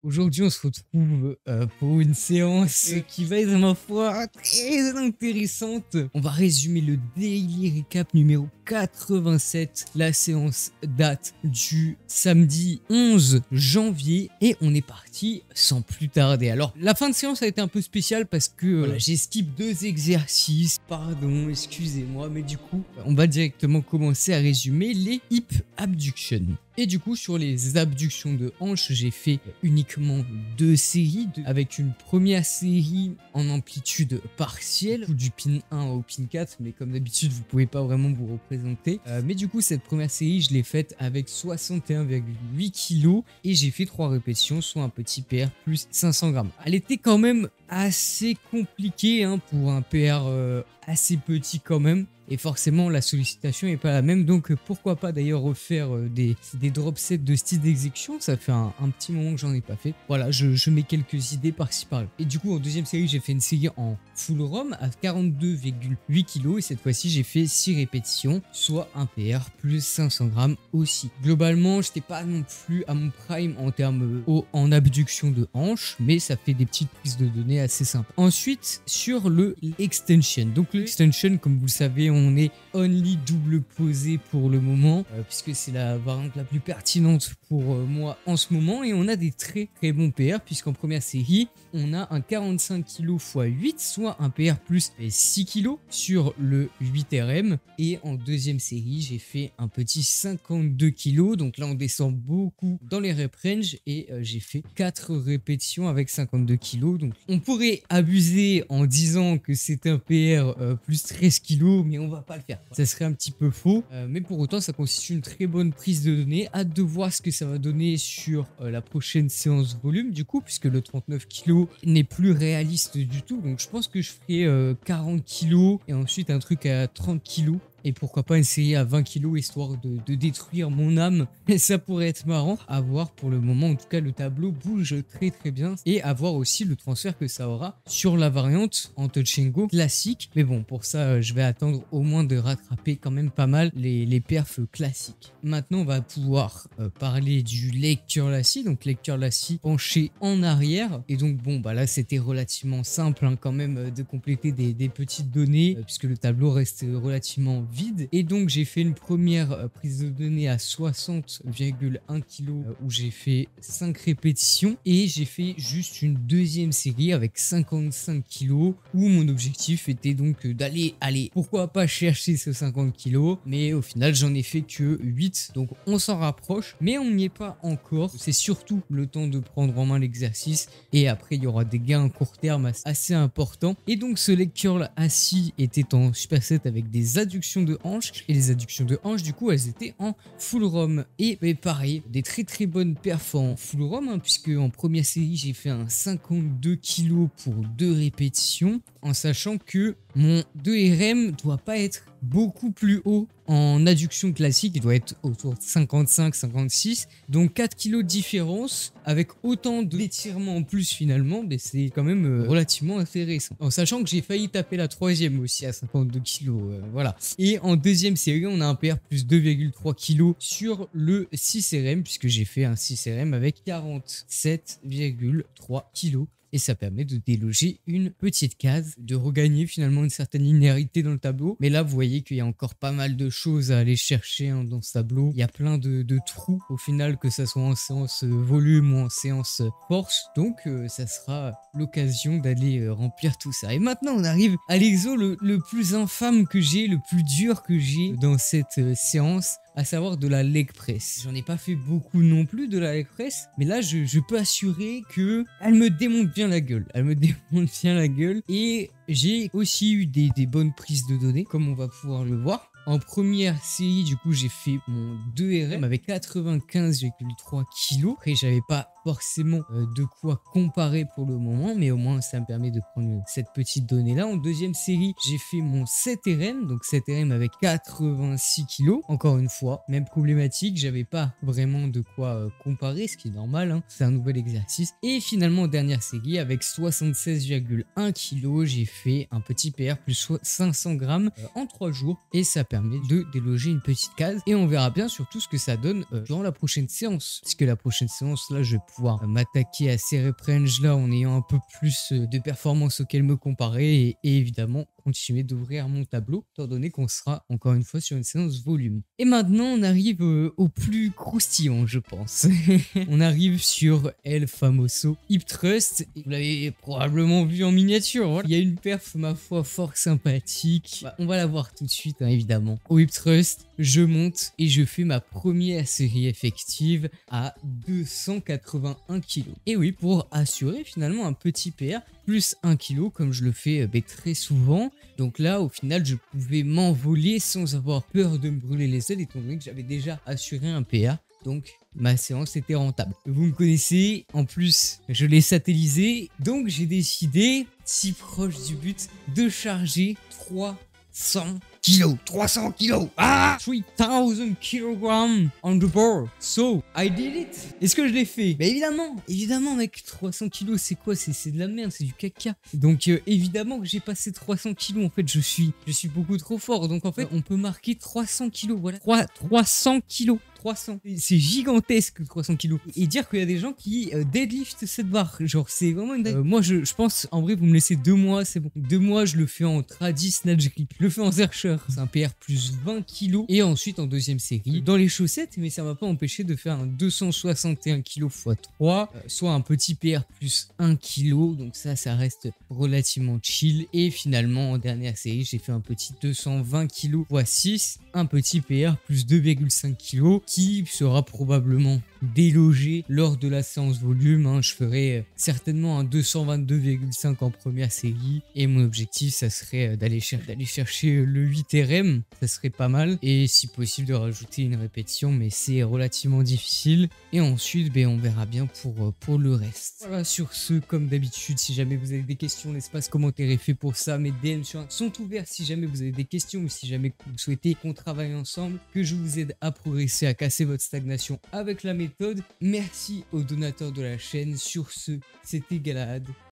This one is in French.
Aujourd'hui, on se retrouve pour une séance qui va être, ma foi, très intéressante. On va résumer le Daily Recap numéro 87. La séance date du samedi 11 janvier et on est parti sans plus tarder. Alors, la fin de séance a été un peu spéciale parce que voilà, j'ai skip 2 exercices. Pardon, excusez-moi, mais du coup, on va directement commencer à résumer les hip abductions. Et du coup, sur les abductions de hanches, j'ai fait uniquement 2 séries, avec une première série en amplitude partielle, du pin 1 au pin 4, mais comme d'habitude, vous pouvez pas vraiment vous représenter. Mais du coup, cette première série, je l'ai faite avec 61,8 kg et j'ai fait 3 répétitions, soit un petit PR plus 500 grammes. Elle était quand même assez compliquée hein, pour un PR assez petit quand même. Et forcément la sollicitation est pas la même, donc pourquoi pas d'ailleurs refaire des drop sets de style d'exécution. Ça fait un petit moment que j'en ai pas fait. Voilà, je mets quelques idées par-ci par-là. Et du coup en deuxième série j'ai fait une série en full ROM à 42,8 kg et cette fois-ci j'ai fait 6 répétitions, soit un PR plus 500 grammes aussi. Globalement j'étais pas non plus à mon prime en termes en abduction de hanches, mais ça fait des petites prises de données assez sympas. Ensuite sur le extension, donc le extension comme vous le savez on est only double posé pour le moment puisque c'est la variante la plus pertinente pour moi en ce moment et on a des très bons PR puisqu'en première série on a un 45 kg x 8 soit un PR plus 6 kg sur le 8RM et en deuxième série j'ai fait un petit 52 kg, donc là on descend beaucoup dans les rep range et j'ai fait 4 répétitions avec 52 kg, donc on pourrait abuser en disant que c'est un PR plus 13 kg mais on va pas le faire, ça serait un petit peu faux, mais pour autant ça constitue une très bonne prise de données. Hâte de voir ce que ça va donner sur la prochaine séance volume du coup, puisque le 39 kg n'est plus réaliste du tout, donc je pense que je ferai 40 kg et ensuite un truc à 30 kg. Et pourquoi pas une série à 20 kg histoire de détruire mon âme. Et ça pourrait être marrant à voir pour le moment. En tout cas, le tableau bouge très bien. Et à voir aussi le transfert que ça aura sur la variante en touch and go classique. Mais bon, pour ça, je vais attendre au moins de rattraper quand même pas mal les perfs classiques. Maintenant, on va pouvoir parler du leg curl assis. Donc, leg curl assis penché en arrière. Et donc, bon, bah là, c'était relativement simple hein, quand même de compléter des petites données puisque le tableau reste relativement vide. Et donc j'ai fait une première prise de données à 60,1 kg où j'ai fait 5 répétitions et j'ai fait juste une deuxième série avec 55 kg où mon objectif était donc d'aller pourquoi pas chercher ce 50 kg, mais au final j'en ai fait que 8, donc on s'en rapproche mais on n'y est pas encore. C'est surtout le temps de prendre en main l'exercice et après il y aura des gains à court terme assez importants. Et donc ce leg curl assis était en superset avec des adductions de hanches et les adductions de hanches du coup elles étaient en full ROM et pareil des très bonnes perfs en full ROM hein, puisque en première série j'ai fait un 52 kg pour 2 répétitions en sachant que mon 2RM doit pas être beaucoup plus haut en adduction classique, il doit être autour de 55-56, donc 4 kg de différence avec autant d'étirements en plus finalement, mais c'est quand même relativement intéressant. En sachant que j'ai failli taper la troisième aussi à 52 kg, voilà. Et en deuxième série, on a un PR plus 2,3 kg sur le 6RM, puisque j'ai fait un 6RM avec 47,3 kg. Et ça permet de déloger une petite case, de regagner finalement une certaine linéarité dans le tableau. Mais là, vous voyez qu'il y a encore pas mal de choses à aller chercher hein, dans ce tableau. Il y a plein de trous au final, que ça soit en séance volume ou en séance force. Donc, ça sera l'occasion d'aller remplir tout ça. Et maintenant, on arrive à l'exo le plus infâme que j'ai, le plus dur que j'ai dans cette séance, à savoir de la leg press. J'en ai pas fait beaucoup non plus de la leg press, mais là je peux assurer que elle me démonte bien la gueule. Elle me démonte bien la gueule et j'ai aussi eu des bonnes prises de données, comme on va pouvoir le voir. En première série, du coup, j'ai fait mon 2RM avec 95,3 kg. Après, j'avais pas forcément de quoi comparer pour le moment, mais au moins, ça me permet de prendre cette petite donnée-là. En deuxième série, j'ai fait mon 7RM, donc 7RM avec 86 kg. Encore une fois, même problématique, j'avais pas vraiment de quoi comparer, ce qui est normal, hein. C'est un nouvel exercice. Et finalement, en dernière série, avec 76,1 kg, j'ai fait un petit PR plus 500 grammes en 3 jours et ça permet de déloger une petite case et on verra bien surtout ce que ça donne durant la prochaine séance, puisque la prochaine séance là je vais pouvoir m'attaquer à ces rep range là en ayant un peu plus de performance auxquelles me comparer et évidemment continuer d'ouvrir mon tableau étant donné qu'on sera encore une fois sur une séance volume. Et maintenant on arrive au plus croustillant je pense. On arrive sur El Famoso Hip Thrust. Vous l'avez probablement vu en miniature. Voilà. Il y a une perf ma foi fort sympathique. Bah, on va la voir tout de suite hein, évidemment. Au Hip Thrust, je monte et je fais ma première série effective à 281 kg. Et oui, pour assurer finalement un petit PR plus 1 kg comme je le fais très souvent. Donc là, au final, je pouvais m'envoler sans avoir peur de me brûler les ailes étant donné que j'avais déjà assuré un PA. Donc ma séance était rentable. Vous me connaissez, en plus je l'ai satellisé. Donc j'ai décidé, si proche du but, de charger 300 kilos. 300 kilos. Ah, 3000 kilogrammes on the bar. So, I did it. Est-ce que je l'ai fait? Bah évidemment mec, 300 kilos c'est quoi? C'est de la merde, c'est du caca. Donc évidemment que j'ai passé 300 kilos. En fait, je suis beaucoup trop fort. Donc en fait, on peut marquer 300 kilos. Voilà. 300 kilos. 300. C'est gigantesque 300 kilos. Et dire qu'il y a des gens qui deadlift cette barre. Genre, c'est vraiment une... moi, je pense, en vrai, vous me laissez 2 mois, c'est bon. 2 mois, je le fais en tradi snatch grip. Je le fais en zercher. C'est un PR plus 20 kilos. Et ensuite, en deuxième série, dans les chaussettes, mais ça m'a pas empêché de faire un 261 kilos x 3, soit un petit PR plus 1 kilo. Donc ça reste relativement chill. Et finalement, en dernière série, j'ai fait un petit 220 kilos x 6, un petit PR plus 2,5 kilos qui sera probablement délogé lors de la séance volume. Hein. Je ferai certainement un 222,5 en première série et mon objectif ça serait d'aller chercher le 8 RM, ça serait pas mal, et si possible de rajouter une répétition, mais c'est relativement difficile. Et ensuite on verra bien pour le reste. Voilà, sur ce, comme d'habitude, si jamais vous avez des questions, l'espace commentaire est fait pour ça. Mes DM sont ouverts si jamais vous avez des questions ou si jamais vous souhaitez qu'on travaille ensemble, que je vous aide à progresser, à casser votre stagnation avec la méthode. Merci aux donateurs de la chaîne. Sur ce, c'était Galahad.